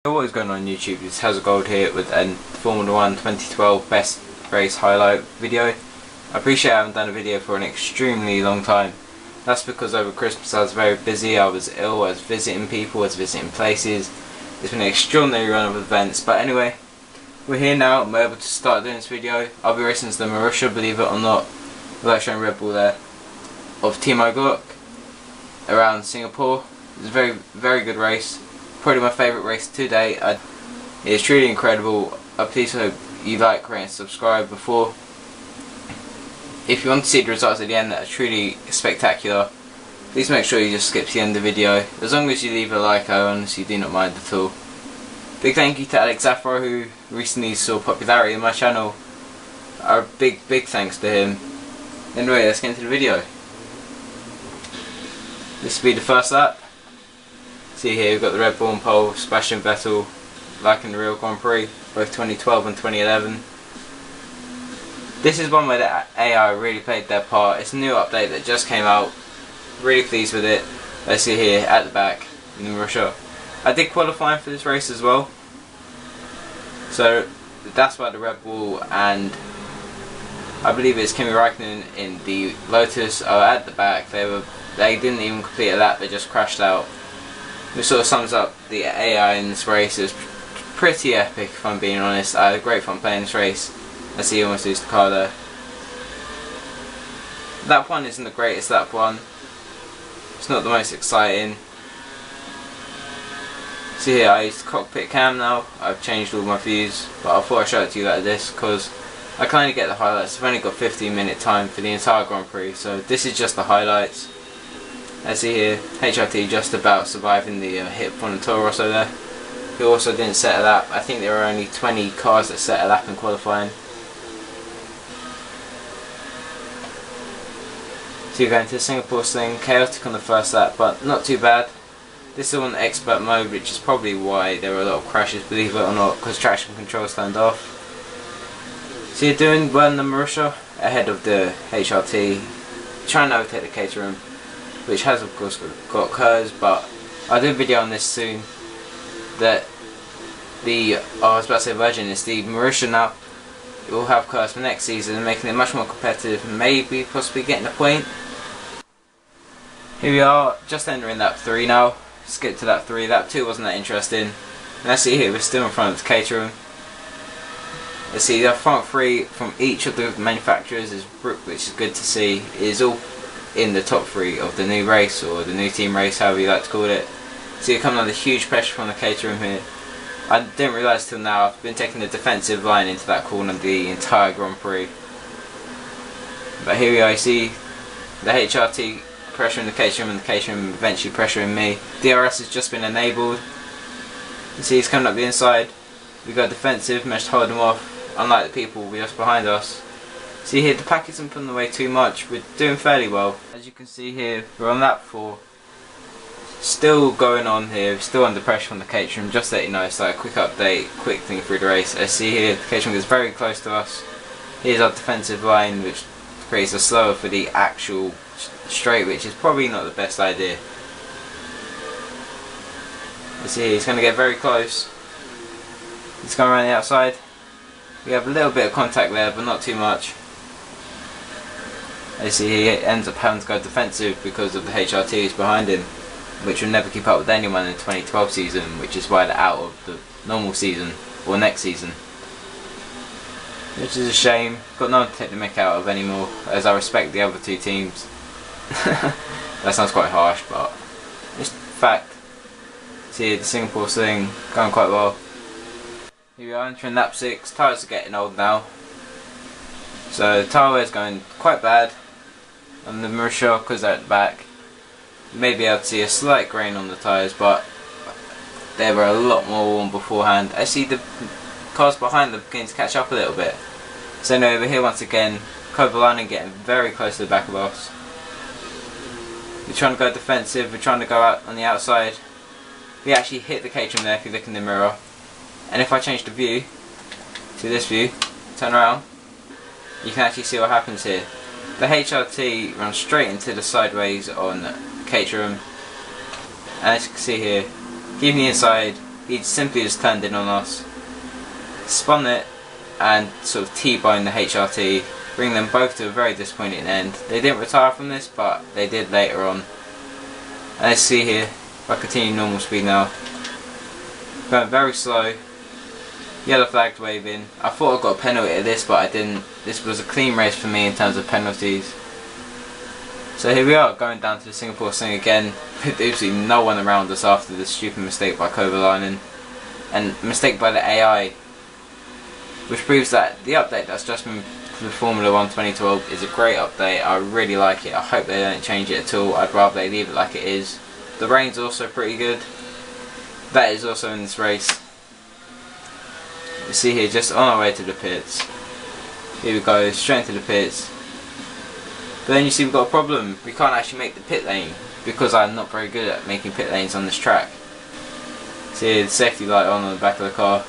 What is going on YouTube? It's HazardGold here with a Formula 1 2012 best race highlight video. I appreciate I haven't done a video for an extremely long time. That's because over Christmas I was very busy, I was ill, I was visiting people, I was visiting places. It's been an extraordinary run of events, but anyway, we're here now and we're able to start doing this video. I'll be racing as the Marussia, believe it or not, without showing Red Bull there, of Team Glock around Singapore. It's a very good race. Probably my favourite race to date. It's truly incredible. Please hope you like, rate and subscribe before. If you want to see the results at the end that are truly spectacular, please make sure you just skip to the end of the video. As long as you leave a like, I honestly do not mind at all. Big thank you to Alex Afro, who recently saw popularity on my channel. A big thanks to him. Anyway, let's get into the video. This will be the first lap. See here, we've got the Red Bull and pole, Sebastian Vettel, like in the real Grand Prix, both 2012 and 2011. This is one where the AI really played their part. It's a new update that just came out. Really pleased with it. Let's see here at the back in the Marussia. I did qualifying for this race as well. So that's why the Red Bull and I believe it's Kimi Räikkönen in the Lotus are at the back. They didn't even complete a lap, they just crashed out. Which sort of sums up the AI in this race. It was pretty epic if I'm being honest. I had great fun playing this race. I see you almost lose the car there. Lap 1 isn't the greatest lap 1. It's not the most exciting. See here, I used cockpit cam now. I've changed all my views, but I thought I'd show it to you like this because I kind of get the highlights. I've only got 15-minute time for the entire Grand Prix, so this is just the highlights. As see here, HRT just about surviving the hit from the Toro Rosso there. He also didn't set a lap. I think there were only 20 cars that set a lap in qualifying. So you're going to the Singapore sling, chaotic on the first lap, but not too bad. This is on expert mode, which is probably why there were a lot of crashes, believe it or not, because traction control turned off. So you're doing well in the Marussia, ahead of the HRT, trying to overtake the Caterham, which has of course got curves, but I'll do a video on this soon. That I was about to say Virgin, is the Marussia now. It will have curves for next season, making it much more competitive, maybe possibly getting a point. Here we are, just entering lap 3 now. Skip to lap 3, lap 2 wasn't that interesting. And let's see here, we're still in front of the Caterham. Let's see, the front 3 from each of the manufacturers, which is good to see, is all in the top 3 of the new race, or the new team race, however you like to call it. So you're coming under huge pressure from the Caterham here. I didn't realise till now, I've been taking the defensive line into that corner the entire Grand Prix. But here we are, you see the HRT pressuring the Caterham and the Caterham eventually pressuring me. DRS has just been enabled. You see he's coming up the inside. We've got defensive, managed to hold him off, unlike the people just behind us. See here, the pack isn't putting away too much, we're doing fairly well. As you can see here, we're on lap 4. Still going on here, still under pressure from the Caterham, just to let you know, it's like a quick update, quick thing through the race. As see here, the Caterham gets very close to us. Here's our defensive line, which creates a slower for the actual straight, which is probably not the best idea. You see here, he's going to get very close. He's going around the outside. We have a little bit of contact there, but not too much. You see he ends up having to go defensive because of the HRTs behind him, which will never keep up with anyone in the 2012 season, which is why they're out of the normal season, or next season. Which is a shame. Got no one to take the mick out of anymore, as I respect the other 2 teams. That sounds quite harsh, but it's fact. See the Singapore sling going quite well. Here we are entering lap 6, tyres are getting old now. So the tyre wear is going quite bad on the Marussia because they're at the back. You may be able to see a slight grain on the tyres, but they were a lot more worn beforehand. I see the cars behind them beginning to catch up a little bit. So now over here once again, Kovalainen getting very close to the back of us. We're trying to go defensive, we're trying to go out on the outside. We actually hit the Caterham there if you look in the mirror. And if I change the view to this view, turn around, you can actually see what happens here. The HRT runs straight into the sideways on Caterham, and as you can see here, keeping the inside, he simply just turned in on us, spun it, and sort of T-boned the HRT, bringing them both to a very disappointing end. They didn't retire from this, but they did later on. And let's see here, if I continue normal speed now. Going very slow, yellow flags waving. I thought I got a penalty at this, but I didn't. This was a clean race for me in terms of penalties. So here we are, going down to the Singapore Sling again, with absolutely no one around us after this stupid mistake by Kovalainen, and mistake by the AI, which proves that the update that's just been for the Formula 1 2012 is a great update. I really like it. I hope they don't change it at all. I'd rather they leave it like it is. The rain's also pretty good. That is also in this race. You see here, just on our way to the pits. Here we go, straight into the pits. But then you see we've got a problem. We can't actually make the pit lane because I'm not very good at making pit lanes on this track. See the safety light on the back of the car.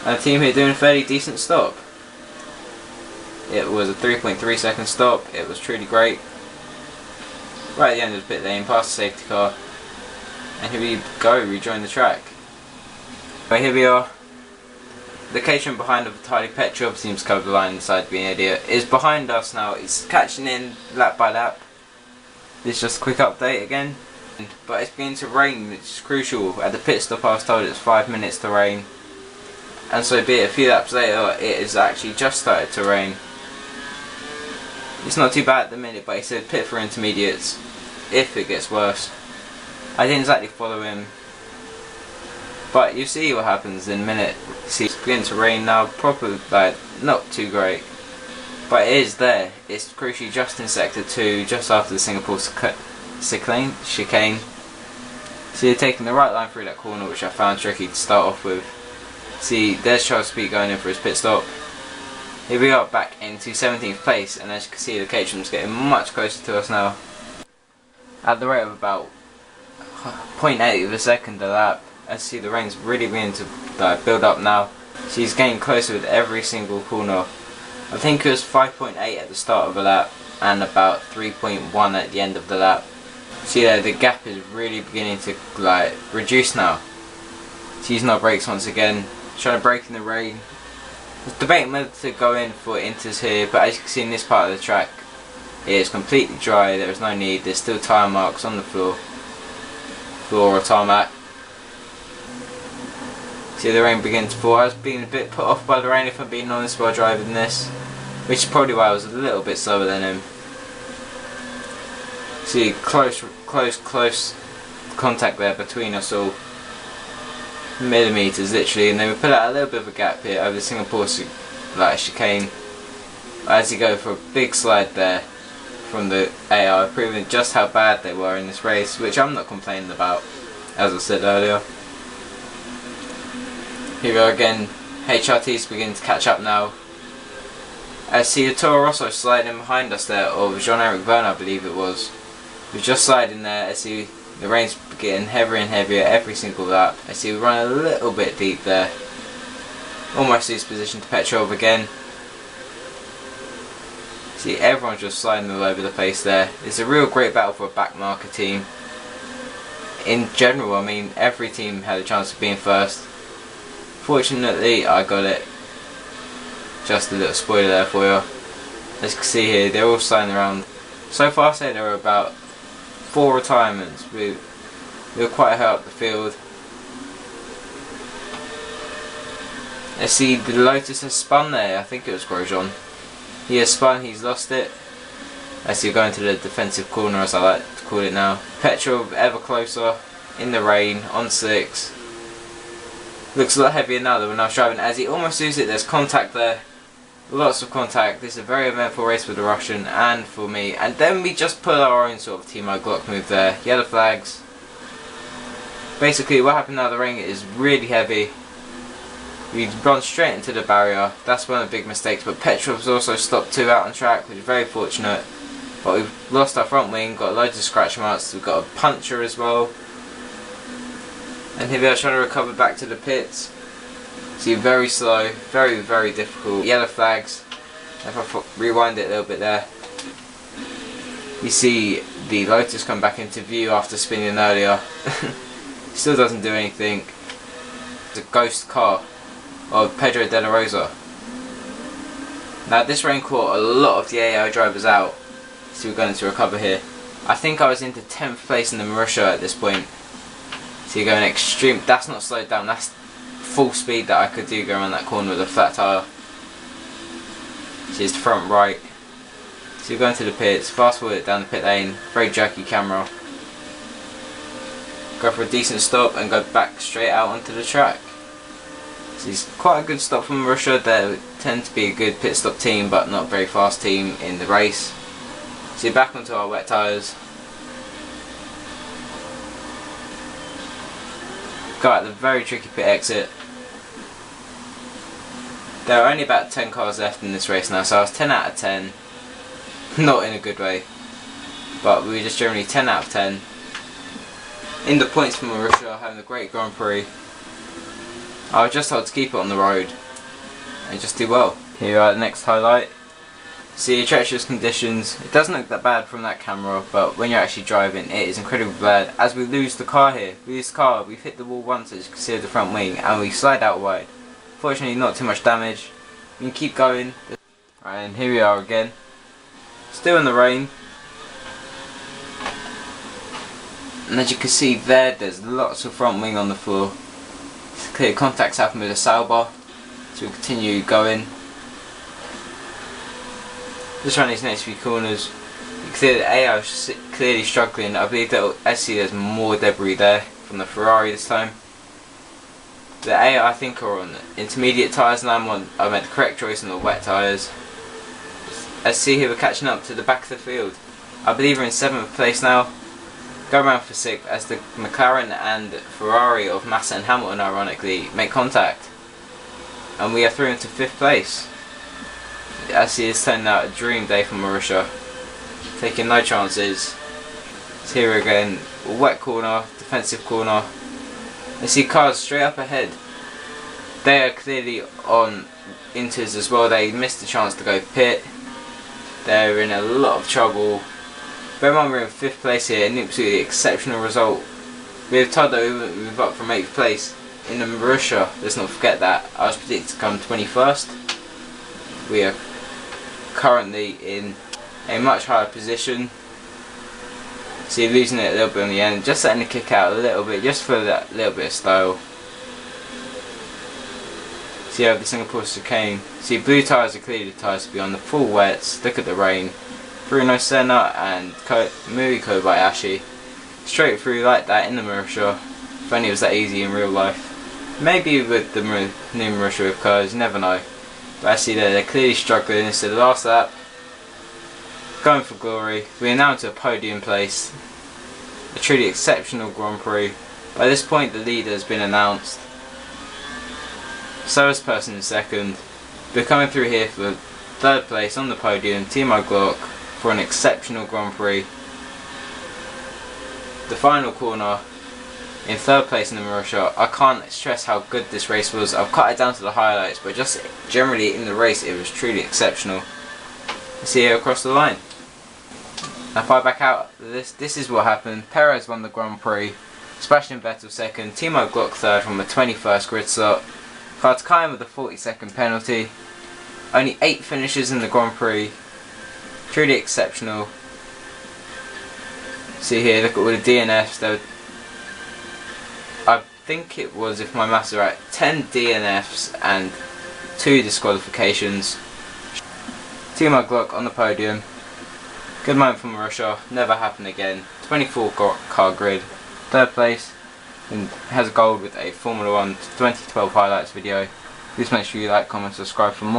And the team here doing a fairly decent stop. It was a 3.3 second stop. It was truly great. Right at the end of the pit lane, past the safety car. And here we go, rejoin the track. Right, here we are. The Caterham behind of Vitaly Petrov, seems to cover the line inside being an idiot, is behind us now. It's catching in lap by lap. This is just a quick update again. But it's beginning to rain, which is crucial. At the pit stop I was told it's 5 minutes to rain. And so be it, a few laps later it has actually just started to rain. It's not too bad at the minute, but he said pit for intermediates if it gets worse. I didn't exactly follow him, but you see what happens in a minute. See, it's beginning to rain now, probably like not too great, but it is there. It's crucially just in sector 2, just after the Singapore chicane. So you're taking the right line through that corner, which I found tricky to start off with. See, there's Charles Speed going in for his pit stop. Here we are back into 17th place, and as you can see the Caterham's getting much closer to us now. At the rate of about 0.8 of a second a lap. As you see the rain's really beginning to build up now. She's getting closer with every single corner. I think it was 5.8 at the start of the lap and about 3.1 at the end of the lap. See there, the gap is really beginning to reduce now. She's using our brakes once again, trying to brake in the rain. I was debating whether to go in for inters here, but as you can see in this part of the track, it is completely dry. There is no need. There's still tyre marks on the floor or tarmac. See the rain beginning to fall. I was being a bit put off by the rain, if I'm being honest, while driving this, which is probably why I was a little bit slower than him. See, close contact there between us all, millimeters literally, and then we put out a little bit of a gap here over the Singapore chicane. As you go for a big slide there from the AI, proving just how bad they were in this race, which I'm not complaining about, as I said earlier. Here we are again, HRT's beginning to catch up now. I see the Toro Rosso sliding behind us there, or Jean-Eric Vergne I believe it was. We're just sliding there. I see the rain's getting heavier and heavier every single lap. I see we run a little bit deep there. Almost lose position to Petrov again. See, everyone's just sliding all over the place there. It's a real great battle for a backmarker team. In general, I mean, every team had a chance of being first. Fortunately, I got it. Just a little spoiler there for you. As you can see here, they're all sliding around. So far, I say there are about 4 retirements. We were quite high up the field. Let's see, the Lotus has spun there. I think it was Grosjean. He has spun, he's lost it. As you're going to the defensive corner, as I like to call it now. Petrov ever closer, in the rain, on 6. Looks a lot heavier now than when I was driving. As he almost loses it, there's contact there. Lots of contact. This is a very eventful race for the Russian and for me. And then we just put our own sort of Timo Glock move there. Yellow flags. Basically what happened now, the rain is really heavy. We've gone straight into the barrier. That's one of the big mistakes. But Petrov's also stopped 2 out on track, which is very fortunate. But we've lost our front wing, got loads of scratch marks. We've got a puncher as well. And here we are trying to recover back to the pits. See, very slow, very, very difficult. Yellow flags. If I rewind it a little bit there, you see the Lotus come back into view after spinning earlier. Still doesn't do anything. The ghost car of Pedro de la Rosa. Now this rain caught a lot of the AI drivers out, so we're going to recover here. I think I was into 10th place in the Marussia at this point. So you're going extreme, that's not slowed down, that's full speed that I could do going around that corner with a flat tyre. So it's the front right. So you're going to the pits, fast forward down the pit lane, very jerky camera. Go for a decent stop and go back straight out onto the track. So it's quite a good stop from Marussia. They tend to be a good pit stop team but not a very fast team in the race. So you're back onto our wet tyres. Go at the very tricky pit exit. There are only about 10 cars left in this race now, so I was 10 out of 10. Not in a good way, but we were just generally 10 out of 10. In the points from Marussia, having a great Grand Prix. I was just told to keep it on the road and just do well. Here are the next highlight. See, treacherous conditions. It doesn't look that bad from that camera, but when you're actually driving, it is incredibly bad. As we lose the car here, we've hit the wall once, as you can see at the front wing, and we slide out wide. Fortunately, not too much damage. We can keep going. Right, and here we are again. Still in the rain. And as you can see there's lots of front wing on the floor. Clear contacts happen with the sail bar. So we'll continue going. Just around these next few corners. You can see the AI is clearly struggling. I believe that actually there's more debris there from the Ferrari this time. The AI I think are on intermediate tyres and I made the correct choice on the wet tyres. As you see here, we're catching up to the back of the field. I believe we're in 7th place now. Go around for 6th as the McLaren and Ferrari of Massa and Hamilton ironically make contact. And we are through into 5th place. As it is turning out a dream day for Marussia. Taking no chances. So here again, a wet corner, defensive corner. I see cars straight up ahead. They are clearly on inters as well. They missed the chance to go pit. They're in a lot of trouble. Bear in mind we're in 5th place here, an absolutely exceptional result. We were told that we would move up from 8th place in the Marussia. Let's not forget that. I was predicted to come 21st. We are currently in a much higher position. So you're losing it a little bit on the end, just letting it kick out a little bit, just for that little bit of style. See how the Singapore chicane. See, blue tyres are clearly the tyres to be on the full wets. Look at the rain. Bruno Senna and Muri Kobayashi. Straight through like that in the Marussia. If only it was that easy in real life. Maybe with the new Marussia with cars, you never know. But I see that they're clearly struggling. It's the last lap. Going for glory. We are now to a podium place. A truly exceptional Grand Prix. By this point the leader has been announced. So is person in 2nd. We're coming through here for 3rd place on the podium, Timo Glock, for an exceptional Grand Prix. The final corner in 3rd place in the Marussia. I can't stress how good this race was. I've cut it down to the highlights, but just generally in the race it was truly exceptional. See here across the line. Now if I back out this is what happened. Perez won the Grand Prix, Sebastian Vettel 2nd, Timo Glock 3rd from a 21st grid slot, Kyle with a 40-second penalty. Only 8 finishes in the Grand Prix, truly exceptional. See here, look at all the DNFs. I think it was, if my maths are right, 10 DNFs and 2 disqualifications. Timo Glock on the podium. Good moment from Marussia, never happen again. 24 car grid, 3rd place, and has a gold with a Formula 1 2012 highlights video. Please make sure you like, comment, subscribe for more.